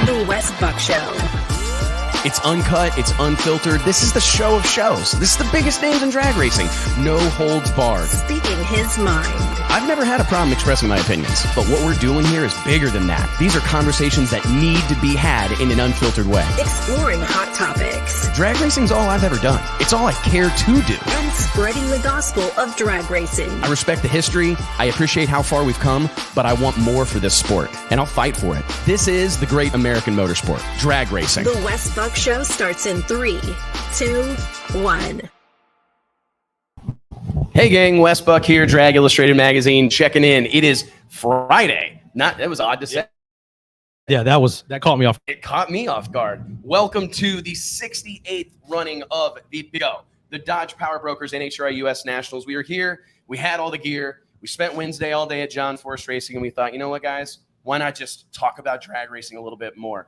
The Wes Buck Show. It's uncut, it's unfiltered. This is the show of shows. This is the biggest names in drag racing. No holds barred. Speaking his mind. I've never had a problem expressing my opinions, but what we're doing here is bigger than that. These are conversations that need to be had in an unfiltered way. Exploring hot topics. Drag racing's all I've ever done. It's all I care to do. And spreading the gospel of drag racing. I respect the history. I appreciate how far we've come, but I want more for this sport, and I'll fight for it. This is the great American motorsport, drag racing. The Wes Buck Show starts in 3, 2, 1. Hey gang, Wes Buck here, Drag Illustrated Magazine, checking in. It is Friday. That was odd to say. Yeah, that caught me off. It caught me off guard. Welcome to the 68th running of the Dodge Power Brokers NHRA U.S. Nationals. We are here. We had all the gear. We spent Wednesday all day at John Force Racing, and we thought, you know what, guys? Why not just talk about drag racing a little bit more?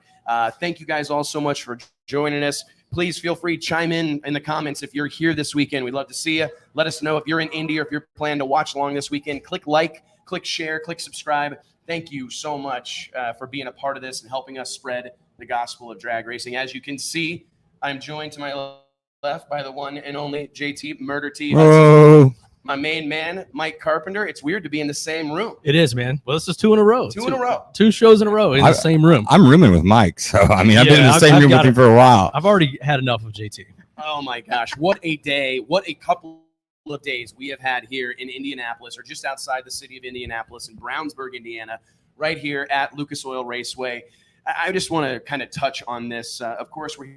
Thank you guys all so much for joining us. Please feel free to chime in the comments if you're here this weekend. We'd love to see you. Let us know if you're in Indy or if you're planning to watch along this weekend. Click like, click share, click subscribe. Thank you so much for being a part of this and helping us spread the gospel of drag racing. As you can see, I'm joined to my left by the one and only JT Murder T. Whoa. My main man, Mike Carpenter. It's weird to be in the same room. It is, man. Well, this is two in a row. Two in a row. 2 shows in a row in the same room. I'm rooming with Mike, so I mean, I've been in the same room with him for a while. I've already had enough of JT. Oh my gosh, what a day! What a couple of days we have had here in Indianapolis, or just outside the city of Indianapolis, in Brownsburg, Indiana, right here at Lucas Oil Raceway. I just want to kind of touch on this. Of course, we're here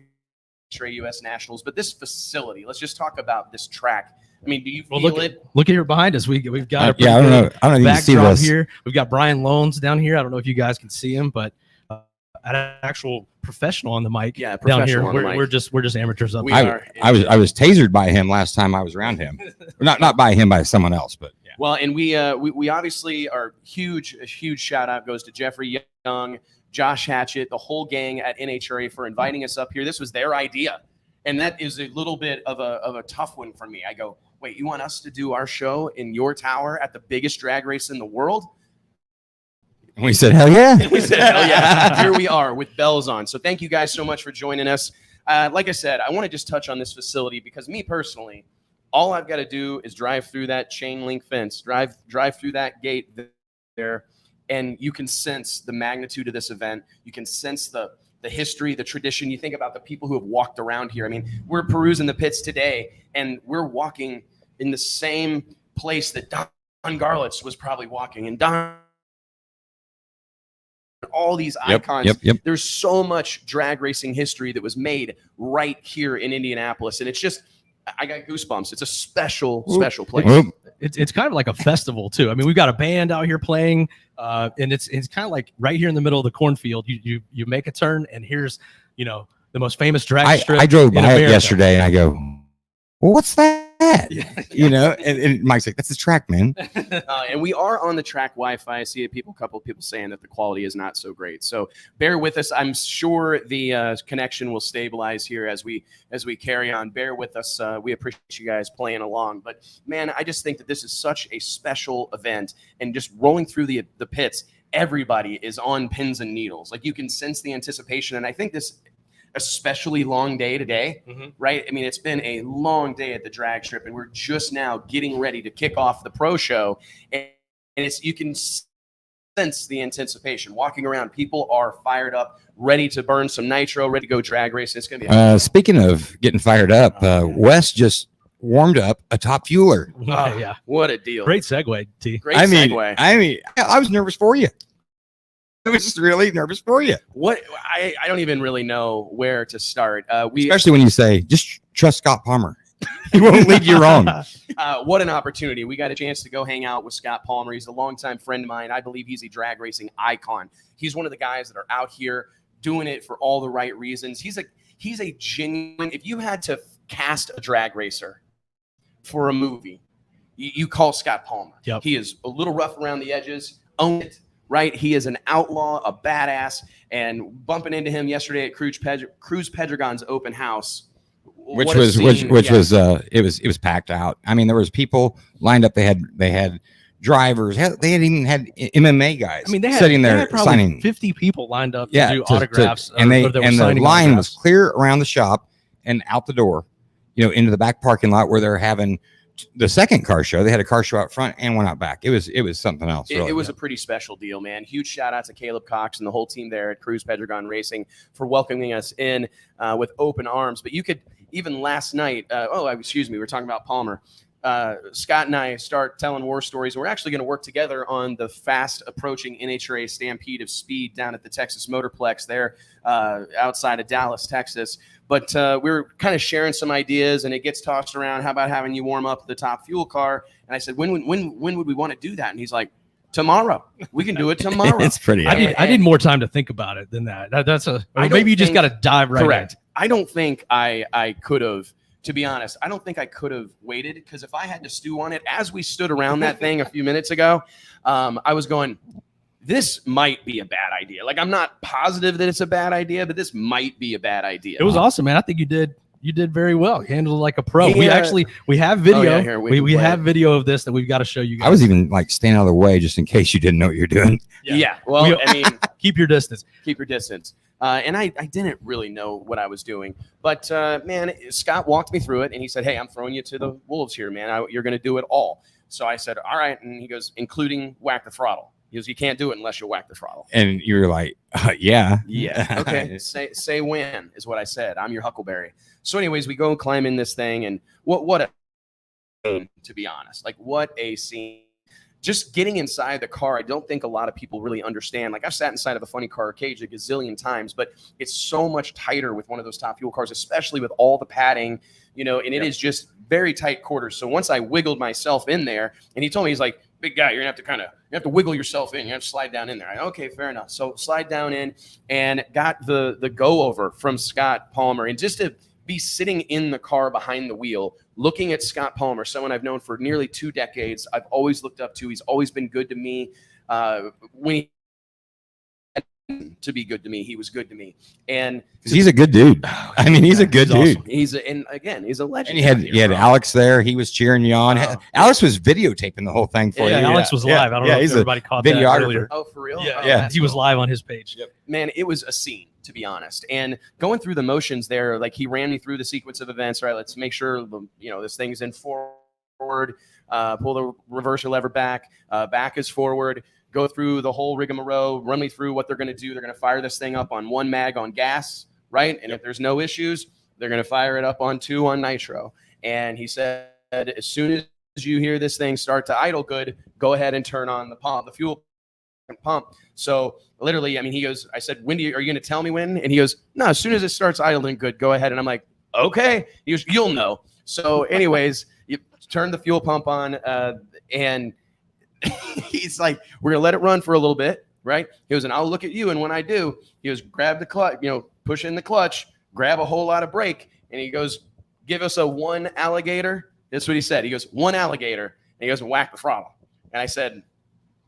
at NHRA U.S. Nationals, but this facility. Let's just talk about this track. I mean, do you feel it? Look here behind us. We've got a I don't know if you can see backdrop this here. We've got Brian Loans down here. I don't know if you guys can see him, but an actual professional on the mic down here. We're just amateurs up there. I was tasered by him last time I was around him. not by him, by someone else, but yeah. Well, and we obviously are huge. A huge shout out goes to Jeffrey Young, Josh Hatchett, the whole gang at NHRA for inviting us up here. This was their idea, and that is a little bit of a tough one for me. I go, wait, you want us to do our show in your tower at the biggest drag race in the world? And we said, hell yeah. And we said, hell yeah. Here we are with bells on. So thank you guys so much for joining us. Like I said, I want to just touch on this facility because me personally, all I've got to do is drive through that chain link fence, drive through that gate there, and you can sense the magnitude of this event. You can sense the history, the tradition. You think about the people who have walked around here. I mean, we're perusing the pits today, and we're walking in the same place that Don Garlitz was probably walking, and all these icons. Yep. There's so much drag racing history that was made right here in Indianapolis, and it's just, I got goosebumps. It's a special place. It's kind of like a festival too. I mean, we've got a band out here playing, and it's kind of like right here in the middle of the cornfield. You make a turn, and here's the most famous drag strip. I drove by it yesterday, and I go, well, what's that? Yeah. And Mike's like, that's the track, man. And we are on the track Wi-Fi. I see a couple of people saying that the quality is not so great. So bear with us. I'm sure the connection will stabilize here as we carry on. Bear with us. We appreciate you guys playing along. But man, I just think that this is such a special event, and just rolling through the pits, everybody is on pins and needles. Like, you can sense the anticipation, and I think this especially long day today, right? I mean, it's been a long day at the drag strip, and we're just now getting ready to kick off the pro show, and you can sense the anticipation. Walking around, people are fired up, ready to burn some nitro, ready to go drag racing. It's gonna be speaking of getting fired up, Wes just warmed up a top fueler. Yeah, what a deal! Great segue, T. Great segue. I mean, I was nervous for you. I was just really nervous for you. What I don't even really know where to start. Especially when you say, just trust Scott Palmer. He won't lead you wrong. What an opportunity. We got a chance to go hang out with Scott Palmer. He's a longtime friend of mine. I believe he's a drag racing icon. He's one of the guys that are out here doing it for all the right reasons. He's a genuine, if you had to cast a drag racer for a movie, you call Scott Palmer. Yep. He is a little rough around the edges, own it. Right, he is an outlaw, a badass, and bumping into him yesterday at Cruz Pedregon's open house, which was packed out. I mean, there was people lined up. They had drivers. Hell, they had even had MMA guys. I mean, they sitting there had probably signing 50 people lined up yeah, to do autographs, and or that were the signing line autographs. was clear around the shop and out the door, into the back parking lot where they're having the second car show. They had a car show out front and one out back. It was something else. Really. It was a pretty special deal, man. Huge shout out to Caleb Cox and the whole team there at Cruise Pedregon Racing for welcoming us in with open arms. But you could even last night. We were talking about Palmer. Scott and I start telling war stories. We're actually going to work together on the fast approaching NHRA Stampede of Speed down at the Texas Motorplex there outside of Dallas, Texas. But we were kind of sharing some ideas, and it gets tossed around. How about having you warm up the top fuel car? And I said, when would we want to do that? And he's like, tomorrow. We can do it tomorrow. It's pretty. I need more time to think about it than that. Maybe you just got to dive right correct. in. I don't think I could have. To be honest, I don't think I could have waited, because if I had to stew on it, as we stood around that thing a few minutes ago, I was going, this might be a bad idea. Like, I'm not positive that it's a bad idea, but this might be a bad idea. It was awesome, man. I think you did very well. You handled it like a pro. Yeah. We have video. Here, we have video of this that we've got to show you guys. I was even like staying out of the way just in case you didn't know what you're doing. Yeah. Well, I mean, keep your distance. Keep your distance. And I didn't really know what I was doing. But, man, Scott walked me through it, and he said, hey, I'm throwing you to the wolves here, man. You're going to do it all. So I said, all right. And he goes, including whack the throttle. He goes, you can't do it unless you whack the throttle. And you were like, yeah. Yeah. Okay. say when is what I said. I'm your Huckleberry. So anyways, we go climb in this thing, and what a scene, to be honest. Like, what a scene. Just getting inside the car, I don't think a lot of people really understand. Like, I've sat inside of a funny car cage a gazillion times, but it's so much tighter with one of those top fuel cars, especially with all the padding, and it is just very tight quarters. So once I wiggled myself in there, and he told me, he's like, big guy, you're gonna have to to wiggle yourself in. You have to slide down in there. Okay, fair enough. So slide down in, and got the go over from Scott Palmer, and just to be sitting in the car behind the wheel, looking at Scott Palmer, someone I've known for nearly 2 decades. I've always looked up to. He's always been good to me. When he had to be good to me, he was good to me. And he's a good dude. I mean, he's a good dude. Awesome. He's a legend. And you had Alex there. He was cheering you on. Alex was videotaping the whole thing for you. Alex was live. I don't know if everybody caught that earlier. Oh, for real? Yeah. He was live on his page. Yep. Man, it was a scene, to be honest. And going through the motions there, like, he ran me through the sequence of events. Right, let's make sure this thing's in forward. Pull the reverser lever back. Back is forward. Go through the whole rigmarole. Run me through what they're going to do. They're going to fire this thing up on 1 mag on gas, right? And if there's no issues, they're going to fire it up on 2 on nitro. And he said, as soon as you hear this thing start to idle good, go ahead and turn on the pump, the fuel pump. So literally, I mean, he goes, I said, are you going to tell me when? And he goes, no, as soon as it starts idling good, go ahead. And I'm like, okay. He goes, you'll know. So anyways, you turn the fuel pump on, and he's like, we're going to let it run for a little bit, right? He goes, and I'll look at you. And when I do, he goes, grab the clutch, push in the clutch, grab a whole lot of brake. And he goes, give us a 1 alligator. That's what he said. He goes, 1 alligator. And he goes, whack the throttle. And I said,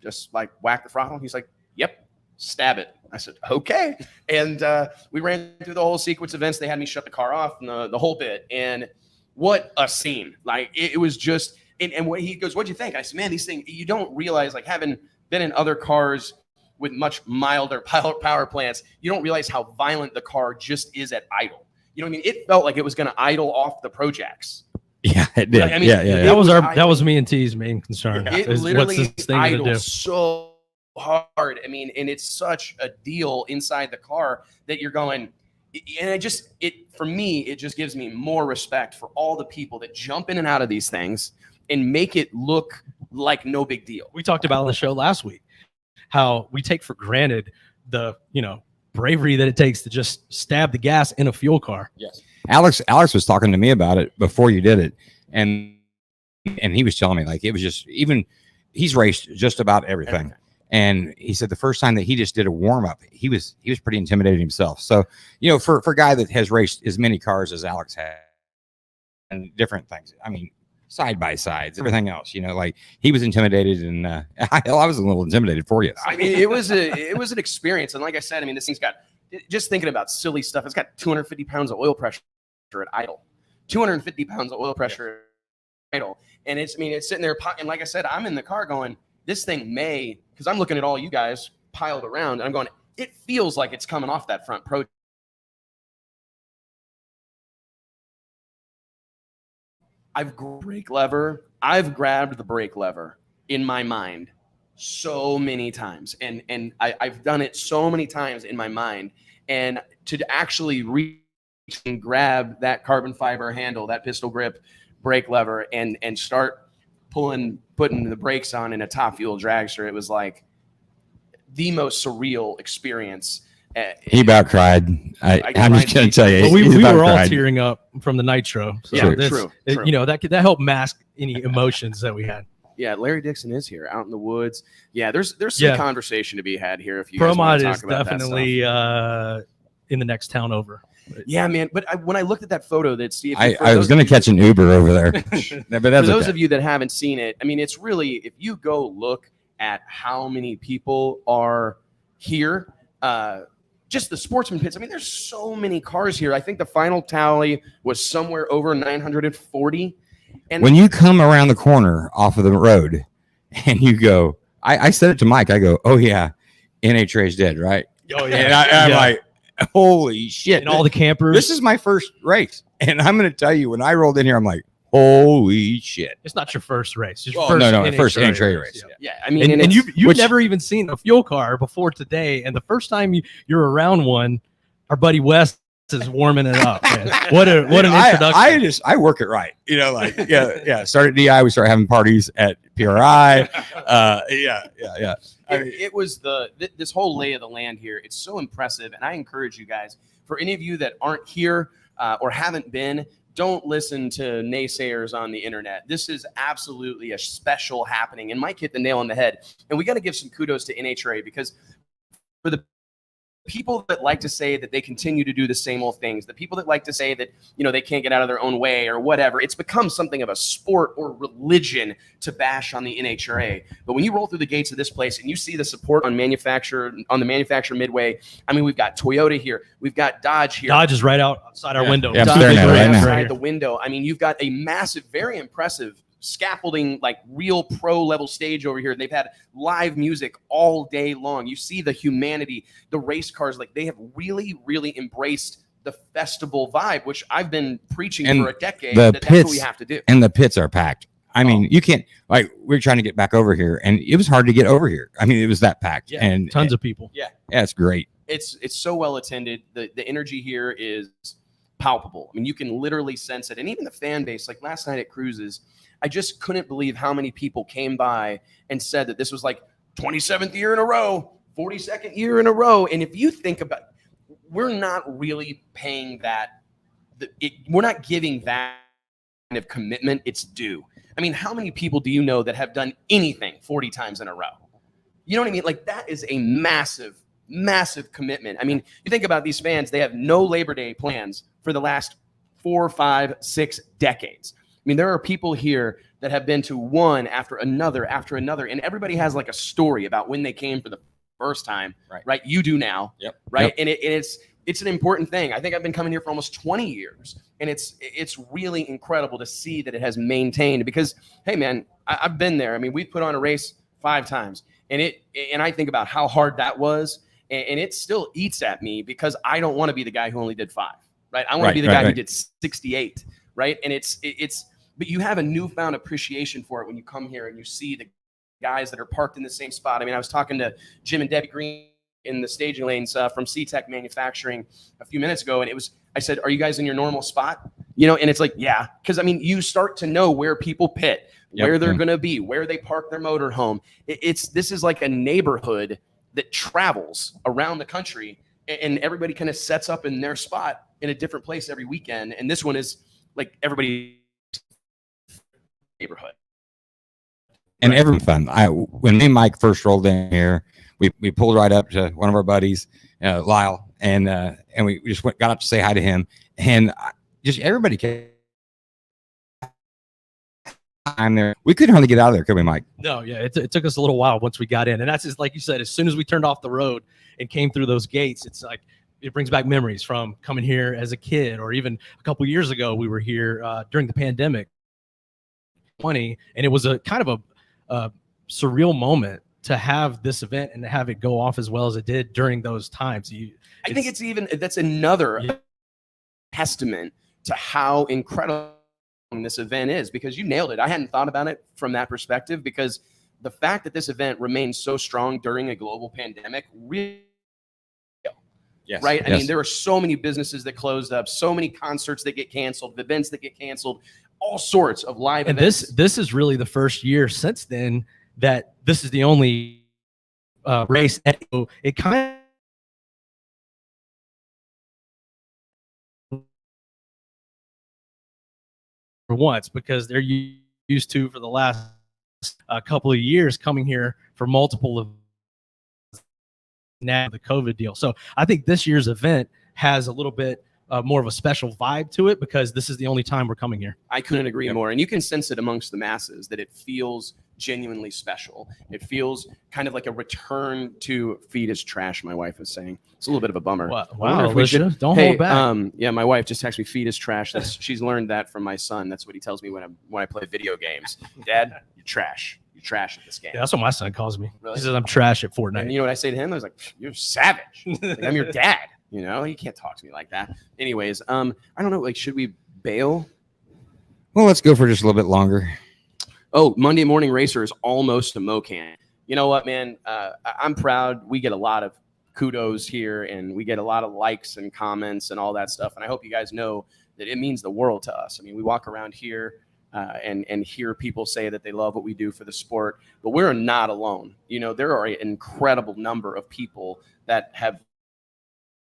just like whack the throttle? He's like, yep, stab it. I said, okay. And we ran through the whole sequence of events. They had me shut the car off and the whole bit. And what a scene. Like, it was just, and what he goes, what'd you think? I said, man, these things, you don't realize, like, having been in other cars with much milder power plants, you don't realize how violent the car just is at idle. You know what I mean? It felt like it was going to idle off the Projects. Yeah, it did. I mean, yeah. That was me and T's main concern. It literally idles so hard. I mean, and it's such a deal inside the car that you're going, and for me, it just gives me more respect for all the people that jump in and out of these things and make it look like no big deal. We talked about on the show last week how we take for granted the, bravery that it takes to just stab the gas in a fuel car. Yes. Alex was talking to me about it before you did it. And he was telling me, like, it was just, even he's raced just about everything. And he said the first time that he just did a warm up, he was pretty intimidated himself. So, for a guy that has raced as many cars as Alex had and different things, I mean, side by sides, everything else, like, he was intimidated, and I was a little intimidated for you. I mean, it was an experience. And like I said, I mean, this thing's got, just thinking about silly stuff, it's got 250 pounds of oil pressure at idle. 250 pounds of oil pressure title. And it's sitting there, and like I said, I'm in the car going, this thing may, because I'm looking at all you guys piled around, and I'm going, it feels like it's coming off that front pro. I've grabbed the brake lever in my mind so many times, and I've done it so many times in my mind, and to actually reach and grab that carbon fiber handle, that pistol grip brake lever, and start putting the brakes on in a top fuel dragster, it was like the most surreal experience. He about cried. I'm just going to tell you. But we were all tearing up from the nitro. So yeah, true. You know, that helped mask any emotions that we had. Yeah, Larry Dixon is here, out in the woods. Yeah, there's some conversation to be had here. If you guys ProMod want to talk is about definitely in the next town over. Yeah, man. But when I looked at that photo that Steve, I was going to catch an Uber over there. But for those of you that haven't seen it, I mean, it's really, if you go look at how many people are here, just the sportsman pits. I mean, there's so many cars here. I think the final tally was somewhere over 940. And when you come around the corner off of the road and you go, I said it to Mike, I go, oh yeah, NHRA is dead, right? Oh yeah. And I'm like, holy shit. And all the campers. This is my first race. And I'm going to tell you, when I rolled in here, I'm like, holy shit. It's not your first race. It's your first NHRA race. Yeah. I mean, and you've never even seen a fuel car before today. And the first time you're around one, our buddy Wes is warming it up. Man. What an introduction. I work it right. You know, like, yeah. Start at DI. We start having parties at PRI. Yeah. It was this whole lay of the land here. It's so impressive. And I encourage you guys, for any of you that aren't here or haven't been, don't listen to naysayers on the internet. This is absolutely a special happening. And Mike hit the nail on the head. And we got to give some kudos to NHRA, because for the people that like to say that they continue to do the same old things, the people that like to say that, you know, they can't get out of their own way or whatever, it's become something of a sport or religion to bash on the NHRA. But when you roll through the gates of this place and you see the support on the manufacturer midway, I mean, we've got Toyota here, we've got Dodge here. Dodge is right outside our window. Yeah, I'm Dodge staring at it right now. Outside the window. I mean, you've got a massive, very impressive scaffolding, like real pro level stage over here. They've had live music all day long. You see the humanity, the race cars, like they have really, really embraced the festival vibe, which I've been preaching for a decade. That's what we have to do. And the pits are packed. I mean, you can't, like, we're trying to get back over here, and it was hard to get over here. I mean, it was that packed. Yeah, and tons of people. Yeah, it's great. It's so well attended. The energy here is palpable. I mean, you can literally sense it. And even the fan base, like last night at Cruises, I just couldn't believe how many people came by and said that this was like 27th year in a row, 42nd year in a row. And if you think about it, we're not really paying that. We're not giving that kind of commitment its due. I mean, how many people do you know that have done anything 40 times in a row? You know what I mean? Like, that is a massive, massive commitment. I mean, you think about these fans, they have no Labor Day plans for the last 4, 5, 6 decades. I mean, there are people here that have been to one after another, and everybody has like a story about when they came for the first time, right? You do now, right? Yep. And it's an important thing. I think I've been coming here for almost 20 years, and it's really incredible to see that it has maintained, because, hey, man, I've been there. I mean, we put on a race 5 times, and I think about how hard that was, and it still eats at me, because I don't want to be the guy who only did 5, right? I want to be the guy who did 68, right? And but you have a newfound appreciation for it when you come here and you see the guys that are parked in the same spot. I mean, I was talking to Jim and Debbie Green in the staging lanes from C-Tech Manufacturing a few minutes ago, and I said, are you guys in your normal spot? You know, and it's like, yeah, because I mean, you start to know where people pit, where they're going to be, where they park their motorhome. This is like a neighborhood that travels around the country, and everybody kind of sets up in their spot in a different place every weekend. And this one is like everybody neighborhood. And every fun. When me and Mike first rolled in here, we pulled right up to one of our buddies, Lyle, and we just got up to say hi to him, and just everybody came. I'm there. We couldn't hardly get out of there, could we, Mike? No, yeah, it took us a little while once we got in, and that's just like you said. As soon as we turned off the road and came through those gates, it's like it brings back memories from coming here as a kid, or even a couple years ago we were here during the pandemic. 20, and it was a kind of a surreal moment to have this event and to have it go off as well as it did during those times. I think that's another testament to how incredible this event is, because you nailed it. I hadn't thought about it from that perspective, because the fact that this event remains so strong during a global pandemic, really, Yes, right? yes. I mean, there are so many businesses that closed up, so many concerts that get canceled, events that get canceled, all sorts of live and events. this is really the first year since then that this is the only race. It kind of for once, because they're used to for the last couple of years coming here for multiple of now the COVID deal. So I think this year's event has a little bit more of a special vibe to it, because this is the only time we're coming here. I couldn't agree more. And you can sense it amongst the masses that it feels genuinely special. It feels kind of like a return to feed is trash, my wife is saying. It's a little bit of a bummer. Wow, I wonder if we Alicia, should- don't Hey, hold back. Yeah, my wife just texted me feed is trash. She's learned that from my son. That's what he tells me when I play video games. Dad, you're trash. You're trash at this game. Yeah, that's what my son calls me. Really? He says I'm trash at Fortnite. And you know what I say to him? I was like, you're savage. Like, I'm your dad. You know, you can't talk to me like that. Anyways, I don't know. Like, should we bail? Well, let's go for just a little bit longer. Oh, Monday Morning Racer is almost a MoCan. You know what, man? I'm proud. We get a lot of kudos here, and we get a lot of likes and comments and all that stuff. And I hope you guys know that it means the world to us. I mean, we walk around here and hear people say that they love what we do for the sport, but we're not alone. You know, there are an incredible number of people that have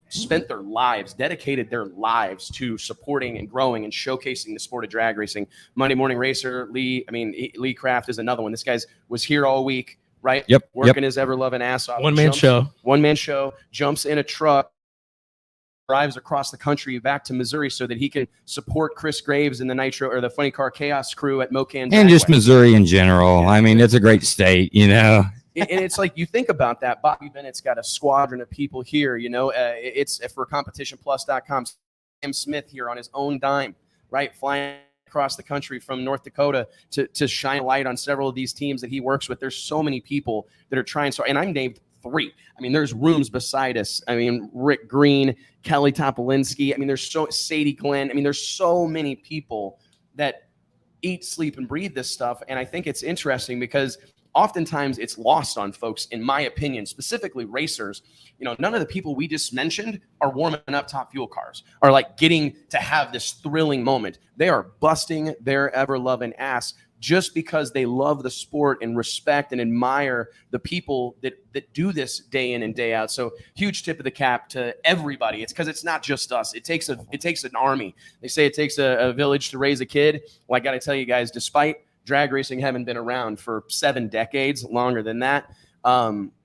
spent their lives, dedicated their lives to supporting and growing and showcasing the sport of drag racing. Monday Morning Racer, Lee Craft is another one. This guy's was here all week, right? Yep. Working his ever-loving ass off. One-man show, jumps in a truck, drives across the country back to Missouri so that he can support Chris Graves and the Nitro or the Funny Car Chaos crew at MoCan. And just Dragway. Missouri in general. I mean, it's a great state, you know. And it's like, you think about that. Bobby Bennett's got a squadron of people here, you know. It's for competitionplus.com. Sam Smith here on his own dime, right? Flying across the country from North Dakota to shine a light on several of these teams that he works with. There's so many people that are trying. So, and I'm named 3. I mean, there's rooms beside us. I mean, Rick Green, Kelly Topolinsky. I mean, Sadie Glenn. I mean, there's so many people that eat, sleep, and breathe this stuff. And I think it's interesting because oftentimes it's lost on folks, in my opinion, specifically racers. You know, none of the people we just mentioned are warming up Top Fuel cars, are like getting to have this thrilling moment. They are busting their ever-loving ass just because they love the sport and respect and admire the people that do this day in and day out. So huge tip of the cap to everybody. It's because it's not just us. It takes an army. They say it takes a village to raise a kid. Well, I got to tell you guys, despite drag racing having been around for 7 decades, longer than that,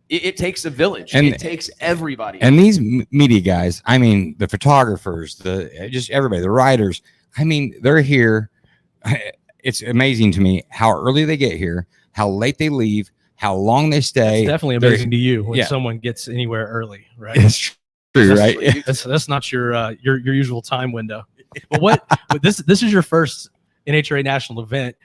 it takes a village. And it takes everybody. And these media guys, I mean, the photographers, just everybody, the writers, I mean, they're here. It's amazing to me how early they get here, how late they leave, how long they stay. It's definitely amazing to you when someone gets anywhere early, right? It's true, right? That's not your usual time window. But this is your first NHRA national event.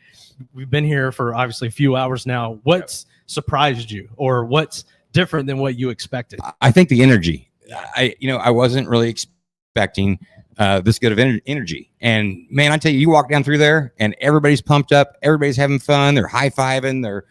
We've been here for obviously a few hours now. What's surprised you, or what's different than what you expected? I think the energy. I wasn't really expecting this good of energy. And man, I tell you, you walk down through there and everybody's pumped up. Everybody's having fun. They're high-fiving.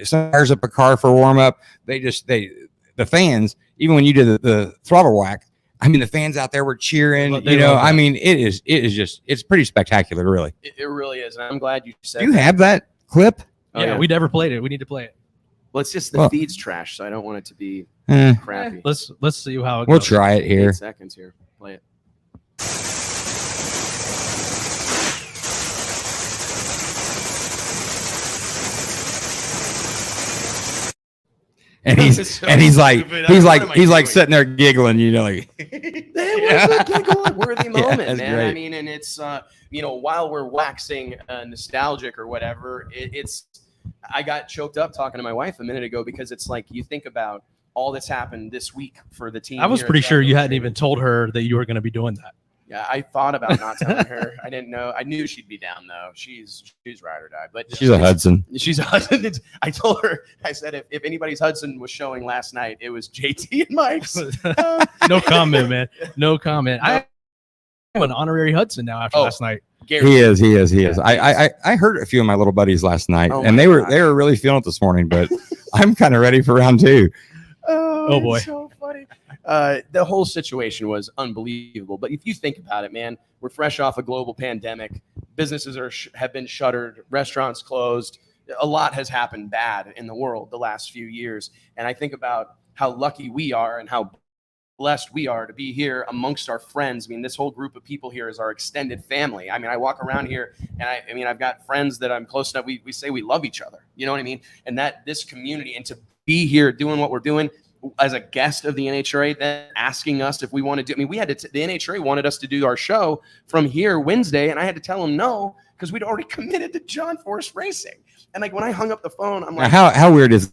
Some fires up a car for warm up. The fans, even when you did the throttle whack, I mean, the fans out there were cheering, I mean, it's pretty spectacular, really. It really is. And I'm glad you said Do you have that clip? Oh, yeah, we never played it. We need to play it. Well, it's just the feed's trash, so I don't want it to be crappy. Let's see how it We'll goes. try it here. 8 seconds here. Play it. And he's So and he's stupid. like sitting there giggling, like That was a giggle-worthy moment, that's man. great. I mean, and it's while we're waxing nostalgic or whatever, I got choked up talking to my wife a minute ago, because it's like, you think about all that's happened this week for the team. I was here pretty at sure you Drag hadn't Racing. even told her that you were going to be doing that. Yeah, I thought about not telling her. I didn't know. I knew she'd be down though. She's ride or die. But She's a Hudson. She's a Hudson. I told her. I said if anybody's Hudson was showing last night, it was JT and Mike's. No comment, man. No comment. I'm an honorary Hudson now after last night. Gary. He is. I heard a few of my little buddies last night, and they were really feeling it this morning. But I'm kind of ready for round 2. Oh boy. So funny. The whole situation was unbelievable. But if you think about it, man, we're fresh off a global pandemic. Businesses have been shuttered, restaurants closed. A lot has happened bad in the world the last few years. And I think about how lucky we are and how blessed we are to be here amongst our friends. I mean, this whole group of people here is our extended family. I mean, I walk around here and I mean, I've got friends that I'm close enough. We say we love each other. You know what I mean? And that this community, and to be here doing what we're doing as a guest of the NHRA, then asking us if we want to do, I mean, we had to, the NHRA wanted us to do our show from here Wednesday, and I had to tell them no, because we'd already committed to John Force Racing. And like, when I hung up the phone, I'm like, how weird is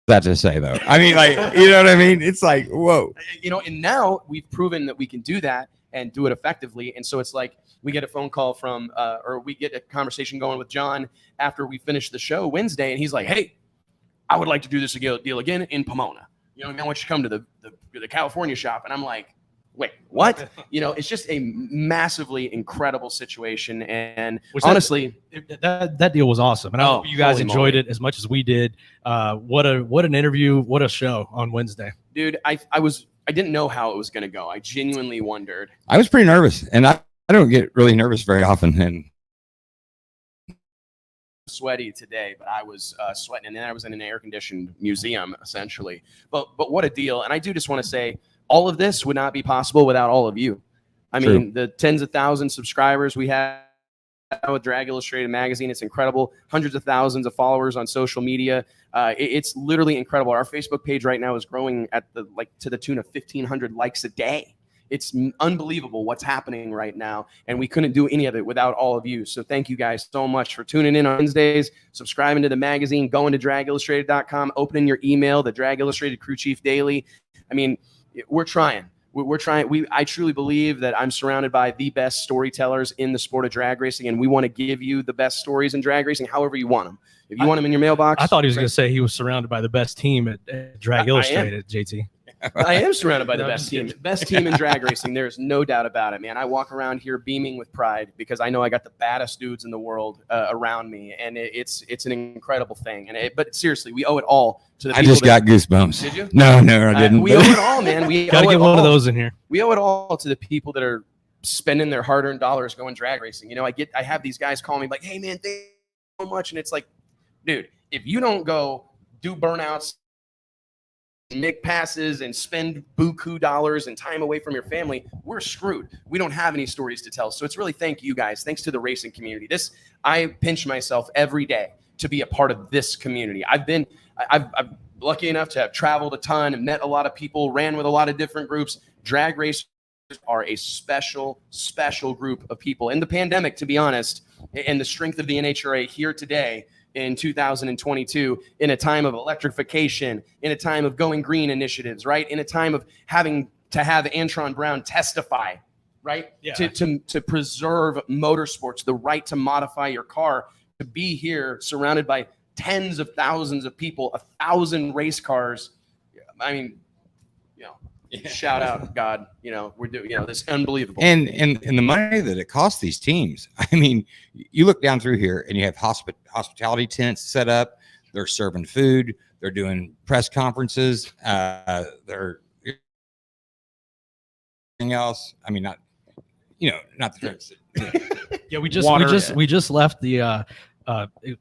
that to say though? I mean, like, you know what I mean? It's like, whoa. You know, and now we've proven that we can do that and do it effectively. And so it's like, we get a phone call from, or we get a conversation going with John after we finish the show Wednesday. And he's like, hey, I would like to do this deal again in Pomona. You know, I want you to come to the California shop. And I'm like, wait, what? You know, it's just a massively incredible situation. And honestly, that deal was awesome. And I hope you guys enjoyed it as much as we did. What an interview. What a show on Wednesday. Dude, I didn't know how it was going to go. I genuinely wondered. I was pretty nervous, and I don't get really nervous very often. And sweaty today, but I was sweating, and then I was in an air-conditioned museum essentially. But what a deal. And I do just want to say, all of this would not be possible without all of you. I mean, the tens of thousands of subscribers we have with Drag Illustrated magazine, it's incredible. Hundreds of thousands of followers on social media. It's literally incredible. Our Facebook page right now is growing at to the tune of 1,500 likes a day. It's unbelievable what's happening right now, and we couldn't do any of it without all of you. So thank you guys so much for tuning in on Wednesdays, subscribing to the magazine, going to dragillustrated.com, opening your email, the Drag Illustrated Crew Chief Daily. I mean, we're trying. We're trying. I truly believe that I'm surrounded by the best storytellers in the sport of drag racing, and we want to give you the best stories in drag racing, however you want them. If you want them in your mailbox. I thought he was going to say he was surrounded by the best team at Drag Illustrated, JT. I am surrounded by the best team. Best team in drag racing. There's no doubt about it, man. I walk around here beaming with pride because I know I got the baddest dudes in the world around me, and it's an incredible thing. But seriously, we owe it all to the people. I just got goosebumps. Did you? No, I didn't. We owe it all, man. We got to get one of those in here. We owe it all to the people that are spending their hard-earned dollars going drag racing. You know, I have these guys call me like, "Hey, man, thank you so much," and it's like, dude, if you don't go do burnouts, nick passes, and spend buku dollars and time away from your family, we're screwed. We don't have any stories to tell. So it's really thank you guys. Thanks to the racing community. I pinch myself every day to be a part of this community. I'm lucky enough to have traveled a ton and met a lot of people, ran with a lot of different groups. Drag racers are a special, special group of people. In the pandemic, to be honest, and the strength of the NHRA here today, in 2022, in a time of electrification, in a time of going green initiatives, right? In a time of having to have Antron Brown testify, right? Yeah. To preserve motorsports, the right to modify your car, to be here surrounded by tens of thousands of people, 1,000 race cars. I mean, shout out God, we're doing, this is unbelievable. And the money that it costs these teams. I mean, you look down through here and you have hospitality tents set up. They're serving food. They're doing press conferences. They're anything else. I mean, not the drinks. Yeah, we just left the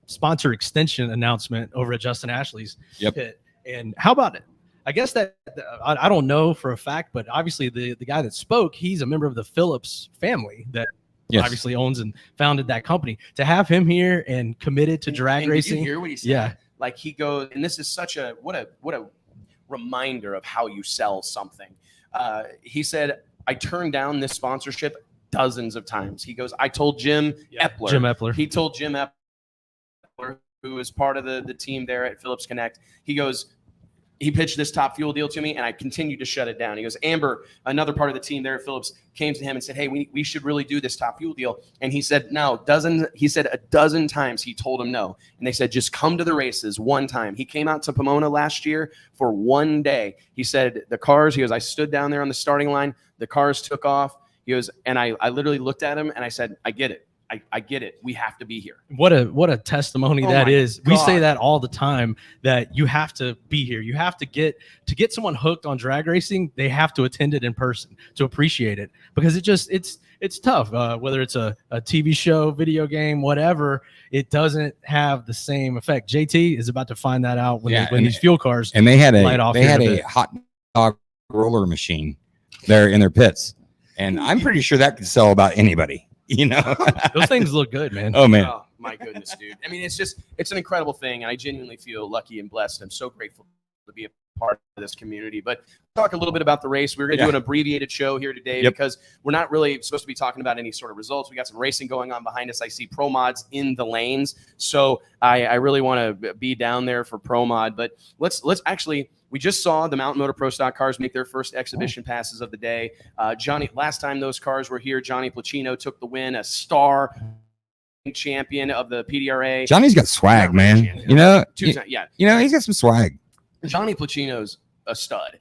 sponsor extension announcement over at Justin Ashley's pit. And how about it? I guess that I don't know for a fact, but obviously the guy that spoke, he's a member of the Phillips family that obviously owns and founded that company. To have him here and committed to drag racing. Did you hear what he said? Yeah. Like he goes, and this is such what a reminder of how you sell something. He said, I turned down this sponsorship dozens of times. He goes, I told Jim Epler. Jim Epler. He told Jim Epler, who is part of the team there at Phillips Connect. He goes, he pitched this Top Fuel deal to me, and I continued to shut it down. He goes, Amber, another part of the team there at Phillips, came to him and said, hey, we should really do this Top Fuel deal. And he said, no, he said a dozen times he told him no. And they said, just come to the races one time. He came out to Pomona last year for one day. He said the cars, he goes, I stood down there on the starting line. The cars took off. He goes, and I literally looked at him and I said, I get it. I get it. We have to be here. What a testimony that is. God. We say that all the time, that you have to be here. You have to get someone hooked on drag racing. They have to attend it in person to appreciate it, because it's tough. Whether it's a TV show, video game, whatever, it doesn't have the same effect. JT is about to find that out when these fuel cars and they had light a hot dog roller machine there in their pits, and I'm pretty sure that could sell about anybody. Those things look good, man. Oh man. Oh my goodness, dude. I mean, it's an incredible thing. And I genuinely feel lucky and blessed. I'm so grateful to be a part of this community. But talk a little bit about the race. We're going to do an abbreviated show here today because we're not really supposed to be talking about any sort of results. We got some racing going on behind us. I see Pro Mods in the lanes. So I really want to be down there for Pro Mod. But let's actually, we just saw the Mountain Motor Pro Stock cars make their first exhibition passes of the day. Last time those cars were here, Johnny Placino took the win, a star champion of the PDRA. Johnny's got swag, man. He's got some swag. Johnny Placino's a stud,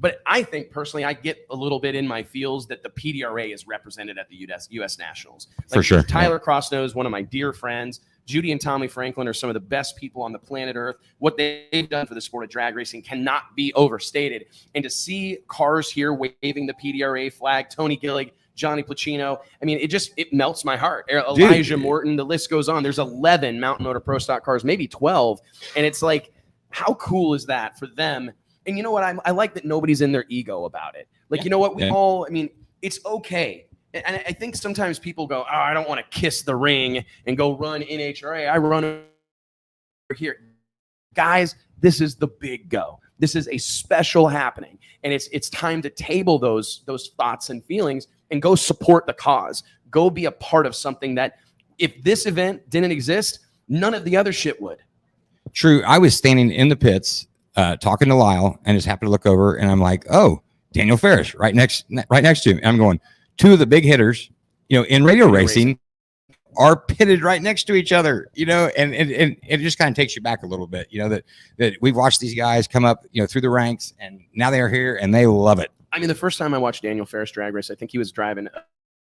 but I think personally, I get a little bit in my feels that the PDRA is represented at the U.S. Nationals. For sure. Tyler Crossnose, one of my dear friends, Judy and Tommy Franklin are some of the best people on the planet Earth. What they've done for the sport of drag racing cannot be overstated. And to see cars here waving the PDRA flag, Tony Gillig, Johnny Placino, I mean, it melts my heart. Elijah Morton, the list goes on. There's 11 Mountain Motor Pro Stock cars, maybe 12. And it's like, how cool is that for them? And you know what? I like that nobody's in their ego about it. Like, you know what? It's okay. And I think sometimes people go, oh, I don't want to kiss the ring and go run NHRA. I run over here. Guys, this is the big go. This is a special happening. And it's time to table those thoughts and feelings and go support the cause. Go be a part of something that if this event didn't exist, none of the other shit would. True. I was standing in the pits talking to Lyle and just happened to look over and I'm like, oh, Daniel Ferris right next to him. And I'm going, two of the big hitters, in radio racing are pitted right next to each other, and it just kind of takes you back a little bit, that we've watched these guys come up, through the ranks and now they are here and they love it. I mean, the first time I watched Daniel Ferris drag race, I think he was driving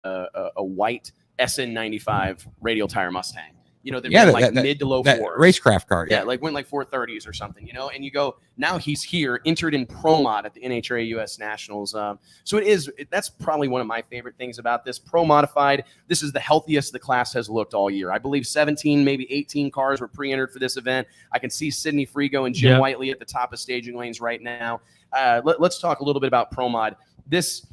a white SN95 radial tire Mustang. That mid to low fours. Racecraft car. Yeah, went like 430s or something, and you go, now he's here, entered in Pro Mod at the NHRA U.S. Nationals. So that's probably one of my favorite things about this. Pro Modified, this is the healthiest the class has looked all year. I believe 17, maybe 18 cars were pre-entered for this event. I can see Sidney Frigo and Jim Whiteley at the top of staging lanes right now. Let's talk a little bit about Pro Mod. This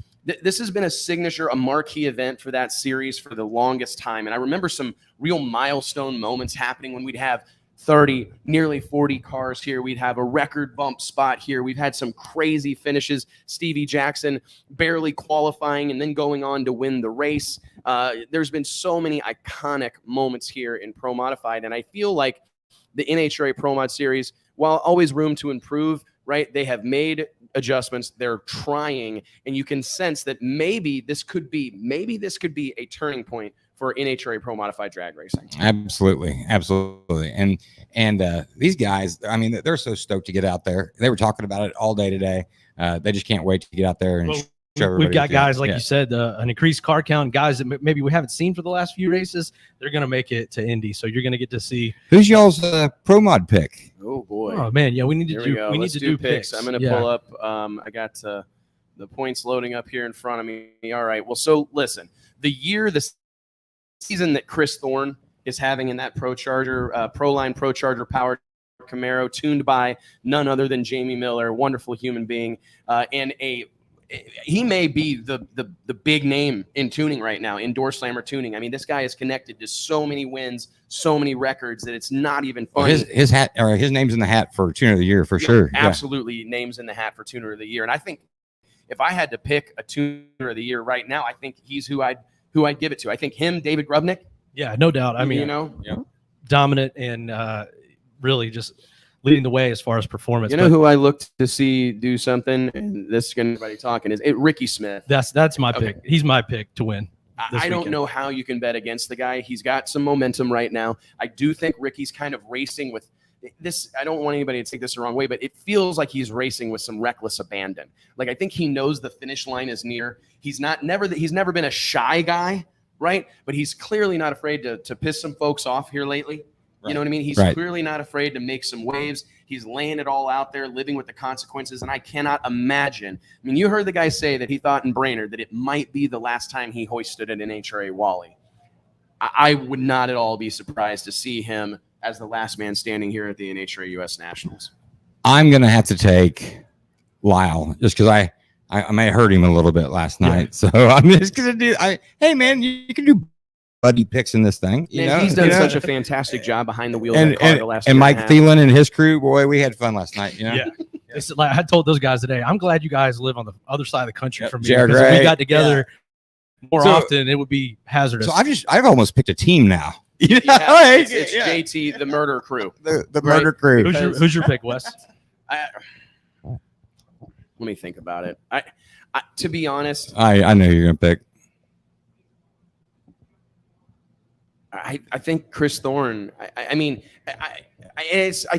has been a signature, a marquee event for that series for the longest time. And I remember some real milestone moments happening when we'd have 30, nearly 40 cars here. We'd have a record bump spot here. We've had some crazy finishes. Stevie Jackson barely qualifying and then going on to win the race. There's been so many iconic moments here in Pro Modified. And I feel like the NHRA Pro Mod series, while always room to improve, right, they have made adjustments. They're trying, and you can sense that maybe this could be a turning point for NHRA Pro Modified drag racing. Absolutely. And these guys, I mean, they're so stoked to get out there. They were talking about it all day today. They just can't wait to get out there and show everybody. We've got guys, like you said, an increased car count, guys that maybe we haven't seen for the last few races. They're going to make it to Indy, so you're going to get to see. Who's y'all's Pro Mod pick? Oh boy! Oh man, yeah, we need to Let's do picks. I'm going to pull up. I got the points loading up here in front of me. All right. Well, so listen, the season that Chris Thorne is having in that Proline Pro Charger powered Camaro, tuned by none other than Jamie Miller, wonderful human being, and he may be the big name in tuning right now, in door slammer tuning. I mean, this guy is connected to so many wins, so many records that it's not even funny. Well, his hat, or his name's in the hat for Tuner of the Year for sure. Absolutely, names in the hat for Tuner of the Year. And I think if I had to pick a Tuner of the Year right now, I think he's who I'd give it to. I think him, David Grubnick. Yeah, no doubt. I mean, Yeah. dominant and really just leading the way as far as performance. You know who I looked to see do something, and this is going to be everybody talking, is Ricky Smith. That's my pick. He's my pick to win. I don't know how you can bet against the guy. He's got some momentum right now. I do think Ricky's kind of racing with this. I don't want anybody to take this the wrong way, but it feels like he's racing with some reckless abandon. Like, I think he knows the finish line is near. He's never been a shy guy, right? But he's clearly not afraid to piss some folks off here lately. You know what I mean? He's clearly not afraid to make some waves. He's laying it all out there, living with the consequences. And I cannot imagine. I mean, you heard the guy say that he thought in Brainerd that it might be the last time he hoisted an NHRA Wally. I would not at all be surprised to see him as the last man standing here at the NHRA U.S. Nationals. I'm going to have to take Lyle just because I may have hurt him a little bit last night. So I'm just going to do hey, man, you can do buddy picks in this thing. He's done such a fantastic job behind the wheel of the car the last and Mike Thielen and his crew, boy, we had fun last night. Yeah. It's like I told those guys today, I'm glad you guys live on the other side of the country from me. Because if we got together more often, it would be hazardous. So I've almost picked a team now. It's JT, the murder crew. The murder crew. Who's your pick, Wes? Let me think about it. To be honest, I know you're gonna pick. I think Chris Thorne. I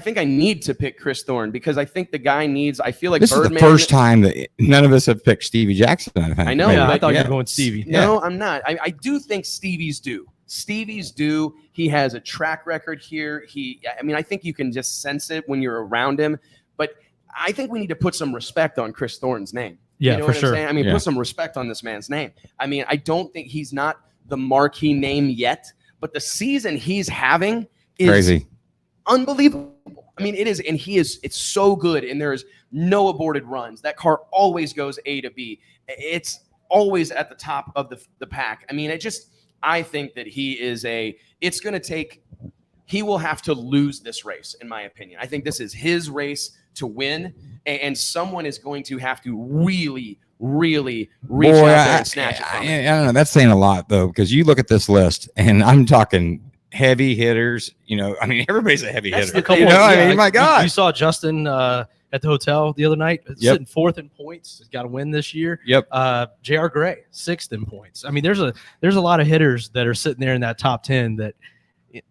think I need to pick Chris Thorne because I think the guy needs. I feel like this Birdman, is the first time that none of us have picked Stevie Jackson. I know. I thought you were going Stevie. No, I'm not. I do think Stevie's due. Stevie's due. He has a track record here. I think you can just sense it when you're around him. But I think we need to put some respect on Chris Thorne's name. Yeah, you know for what sure. I'm saying? Put some respect on this man's name. I don't think he's not the marquee name yet. But the season he's having is crazy, unbelievable. It is, and it's so good, and there's no aborted runs. That car always goes A to B. It's always at the top of the pack. I think that he will have to lose this race, in my opinion. I think this is his race to win, and someone is going to have to really reach out there and snatch it from him. I don't know. That's saying a lot, though, because you look at this list, and I'm talking heavy hitters. Everybody's a heavy hitter. My God. You saw Justin at the hotel the other night, sitting fourth in points. He's got to win this year. Yep. J.R. Gray, sixth in points. There's a lot of hitters that are sitting there in that top 10 that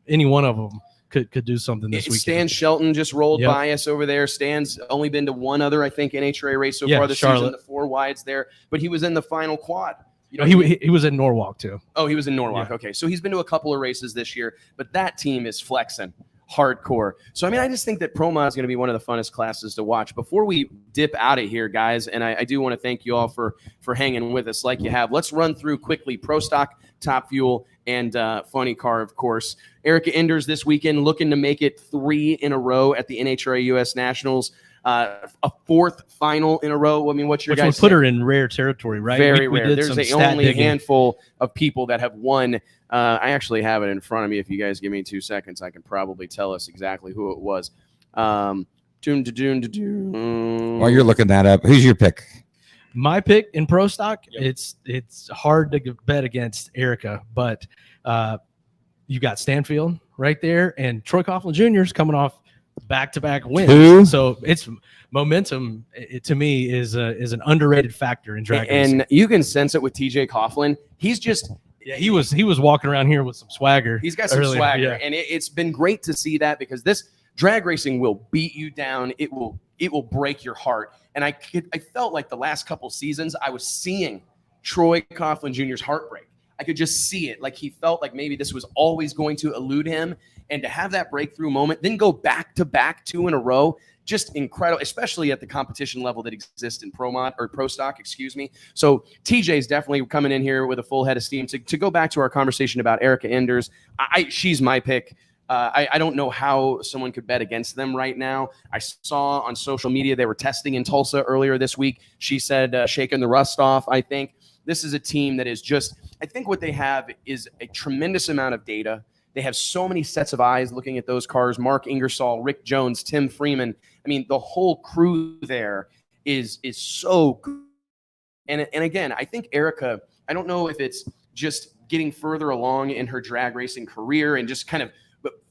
any one of them could do something this weekend. Stan Shelton just rolled by us over there. Stan's only been to one other, I think, NHRA race so far this season, the 4 wides there, but he was in the final quad. He was in Norwalk too. Oh, he was in Norwalk. Yeah. Okay, so he's been to a couple of races this year, but that team is flexing hardcore. So, I just think that Pro Mod is going to be one of the funnest classes to watch. Before we dip out of here, guys, and I do want to thank you all for hanging with us like you have. Let's run through quickly Pro Stock, Top Fuel, and Funny Car, of course. Erica Enders this weekend looking to make it 3 in a row at the NHRA U.S. Nationals. A 4th final in a row. What's your guys' Which would put her in rare territory, right? Very rare. There's only a handful of people that have won. I actually have it in front of me. If you guys give me 2 seconds, I can probably tell us exactly who it was. While you're looking that up, who's your pick? My pick in Pro Stock, it's hard to bet against Erica, but you got Stanfield right there, and Troy Coughlin Jr. is coming off back-to-back wins. Who? So it's momentum. To me is an underrated factor in drag racing. And you can sense it with TJ Coughlin. He's just he was walking around here with some swagger. He's got some swagger, and it's been great to see that because this drag racing will beat you down. It will break your heart. And I felt like the last couple seasons I was seeing Troy Coughlin Jr.'s heartbreak. I could just see it. Like he felt like maybe this was always going to elude him. And to have that breakthrough moment, then go back-to-back 2 in a row, just incredible, especially at the competition level that exists in Pro Stock, excuse me. So TJ's definitely coming in here with a full head of steam. To go back to our conversation about Erica Enders, she's my pick. I don't know how someone could bet against them right now. I saw on social media they were testing in Tulsa earlier this week. She said shaking the rust off, I think. This is a team that is just – I think what they have is a tremendous amount of data. They have so many sets of eyes looking at those cars. Mark Ingersoll, Rick Jones, Tim Freeman. The whole crew there is so good. And again, I think Erica, I don't know if it's just getting further along in her drag racing career and just kind of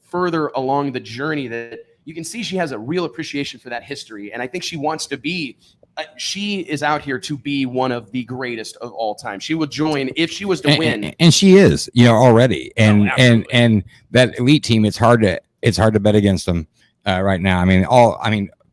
further along the journey that you can see she has a real appreciation for that history. And I think she wants to be, she is out here to be one of the greatest of all time. She would join if she was to win. And she is, already. And, absolutely. and that elite team, it's hard to bet against them right now.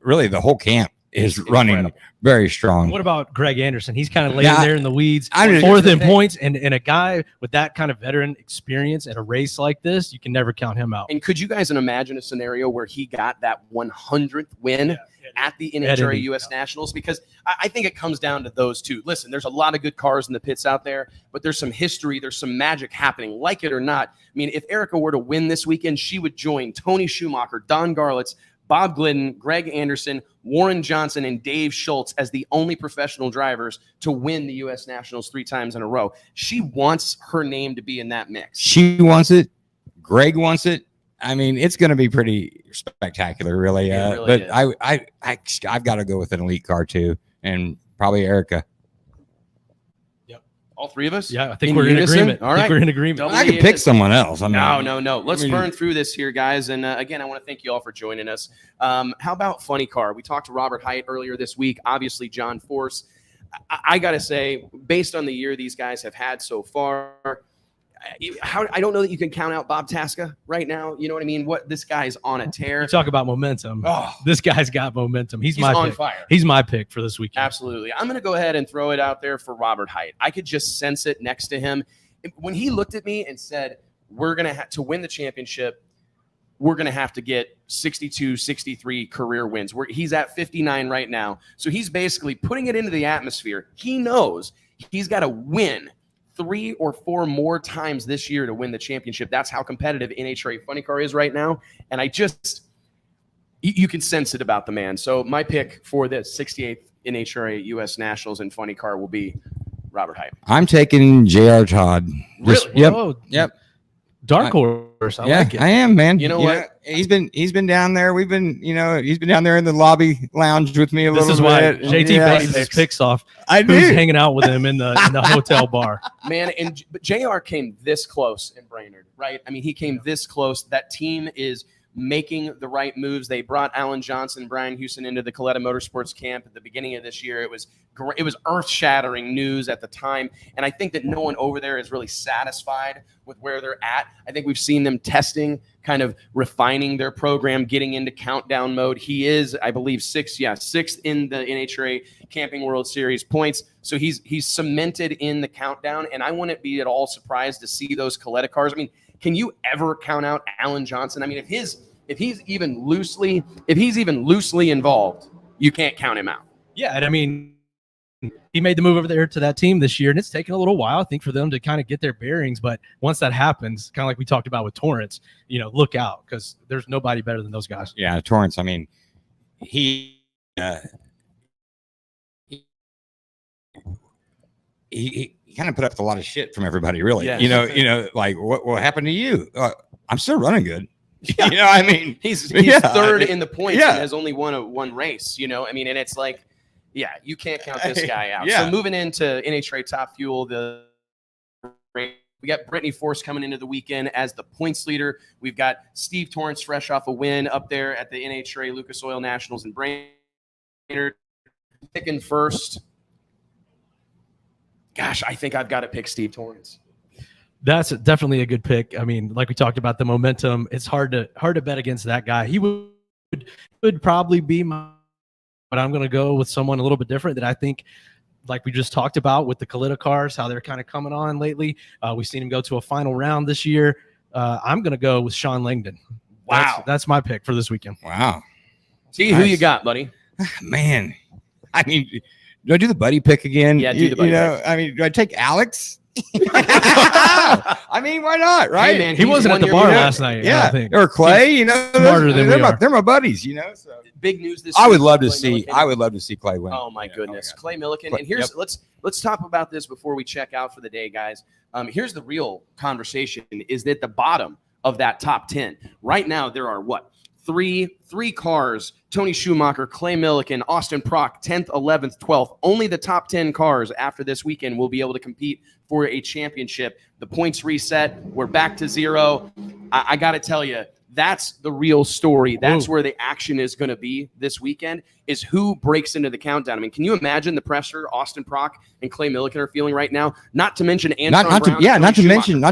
Really the whole camp is running very strong. What about Greg Anderson? He's kind of laying there in the weeds, I'm fourth in points, and a guy with that kind of veteran experience at a race like this, you can never count him out. And could you guys imagine a scenario where he got that 100th win at the NHRA U.S. Nationals? Because I think it comes down to those two. Listen, there's a lot of good cars in the pits out there, but there's some history, there's some magic happening, like it or not. I mean, if Erica were to win this weekend, she would join Tony Schumacher, Don Garlitz, Bob Glidden, Greg Anderson, Warren Johnson, and Dave Schultz as the only professional drivers to win the U.S. Nationals 3 times in a row. She wants her name to be in that mix. She wants it. Greg wants it. I mean, it's going to be pretty spectacular, really. But I've got to go with an elite car too, and probably Erica. All 3 of us? Yeah, I think we're in agreement. All right. We're in agreement. I could pick someone else. No. Let's burn through this here, guys. And again, I want to thank you all for joining us. How about Funny Car? We talked to Robert Hight earlier this week. Obviously, John Force. I got to say, based on the year these guys have had so far, I don't know that you can count out Bob Tasca right now. You know what I mean? This guy's on a tear. You talk about momentum. Oh, this guy's got momentum. He's my on pick. Fire. He's my pick for this weekend. Absolutely. I'm going to go ahead and throw it out there for Robert Hight. I could just sense it next to him. When he looked at me and said, we're going to have to win the championship, we're going to have to get 62, 63 career wins. He's at 59 right now. So he's basically putting it into the atmosphere. He knows he's got to win 3 or 4 more times this year to win the championship. That's how competitive NHRA Funny Car is right now. And you can sense it about the man. So my pick for the 68th NHRA U.S. Nationals in Funny Car will be Robert Hight. I'm taking J.R. Todd. Really? Yep. Dark horse. I like it. I am, man. You know what? He's been down there. He's been down there in the lobby lounge with me a little bit. This is why JT bases his picks off. Who's hanging out with him in the hotel bar. Man, but JR came this close in Brainerd, right? I mean, he came this close. That team is making the right moves. They brought Alan Johnson, Brian Houston into the Coletta Motorsports camp at the beginning of this year. It was earth-shattering news at the time, and I think that no one over there is really satisfied with where they're at. I think we've seen them testing, kind of refining their program, getting into countdown mode. He is, I believe, sixth in the NHRA Camping World Series points. So he's cemented in the countdown, and I wouldn't be at all surprised to see those Coletta cars. I mean, can you ever count out Alan Johnson? I mean, if he's even loosely involved, you can't count him out. Yeah, and I mean, he made the move over there to that team this year, and it's taken a little while, I think, for them to kind of get their bearings. But once that happens, kind of like we talked about with Torrance, look out, because there's nobody better than those guys. Yeah, Torrance. I mean, he kind of put up with a lot of shit from everybody, really. Yeah. Like what happened to you? I'm still running good. Yeah. I mean, he's third in the points and has only won one race. I mean, and it's like, yeah, you can't count this guy out. Yeah. So moving into NHRA Top Fuel, we got Brittany Force coming into the weekend as the points leader. We've got Steve Torrance fresh off a win up there at the NHRA Lucas Oil Nationals in Brainerd, picking first. Gosh, I think I've got to pick Steve Torrance. That's definitely a good pick. I mean, like we talked about the momentum, it's hard to bet against that guy. He would probably be but I'm going to go with someone a little bit different that I think, like we just talked about with the Coletta cars, how they're kind of coming on lately. We've seen him go to a final round this year. I'm going to go with Sean Langdon. Wow. That's my pick for this weekend. Wow. See who you got, buddy. Man, I mean, do I do the buddy pick again? Yeah, do the buddy pick. I mean, do I take Alex? I mean, why not, right? Hey, man, he wasn't at the bar last night. Yeah, I think. Or Clay, smarter than we are. They're my buddies, So. Big news this I week. would love to see Clay win. Oh my goodness, Clay Milliken. And here's let's talk about this before we check out for the day, guys. Here's the real conversation: is that the bottom of that top 10 right now? There are three cars: Tony Schumacher, Clay Milliken, Austin Prock, 10th, 11th, 12th. Only the top 10 cars after this weekend will be able to compete for a championship. The points reset. We're back to zero. I got to tell you, That's the real story. That's where the action is going to be this weekend, is who breaks into the countdown. I mean, can you imagine the pressure Austin Prock and Clay Millican are feeling right now? Not to mention Antron Brown. Not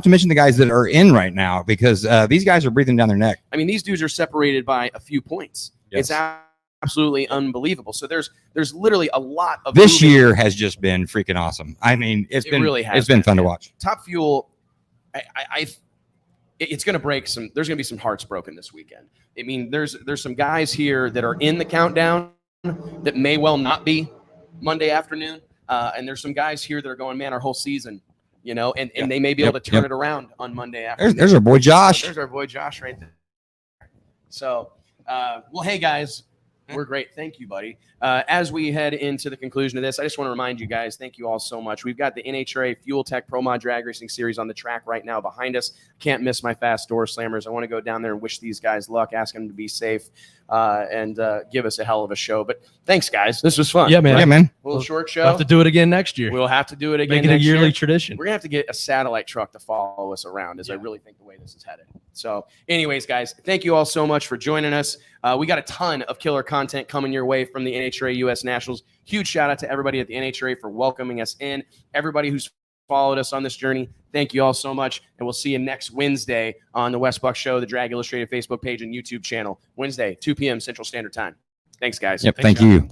to mention the guys that are in right now, because these guys are breathing down their neck. I mean, these dudes are separated by a few points. Yes. It's absolutely unbelievable. So there's literally a lot of this year has just been freaking awesome. I mean, it's been fun to watch. Top Fuel, it's going to break some. There's going to be some hearts broken this weekend. I mean, there's some guys here that are in the countdown that may well not be Monday afternoon, and there's some guys here that are going, man, our whole season, and they may be able to turn it around on Monday afternoon. There's our boy Josh. There's our boy Josh right there. So, well, hey guys. We're great. Thank you, buddy. As we head into the conclusion of this, I just want to remind you guys, thank you all so much. We've got the NHRA Fuel Tech Pro Mod Drag Racing Series on the track right now behind us. Can't miss my fast door slammers. I want to go down there and wish these guys luck, ask them to be safe, and give us a hell of a show. But thanks, guys. This was fun. Yeah, man. Yeah, man. A little short show. We'll have to do it again next year. We'll have to do it again Make it a next yearly year. tradition. We're going to have to get a satellite truck to follow us around, I really think the way this is headed. So anyways, guys, thank you all so much for joining us. We got a ton of killer content coming your way from the NHRA U.S. Nationals. Huge shout out to everybody at the NHRA for welcoming us in. Everybody who's followed us on this journey, thank you all so much. And we'll see you next Wednesday on the Wes Buck Show, the Drag Illustrated Facebook page and YouTube channel. Wednesday, 2 p.m. Central Standard Time. Thanks, guys. Yep. Thank you.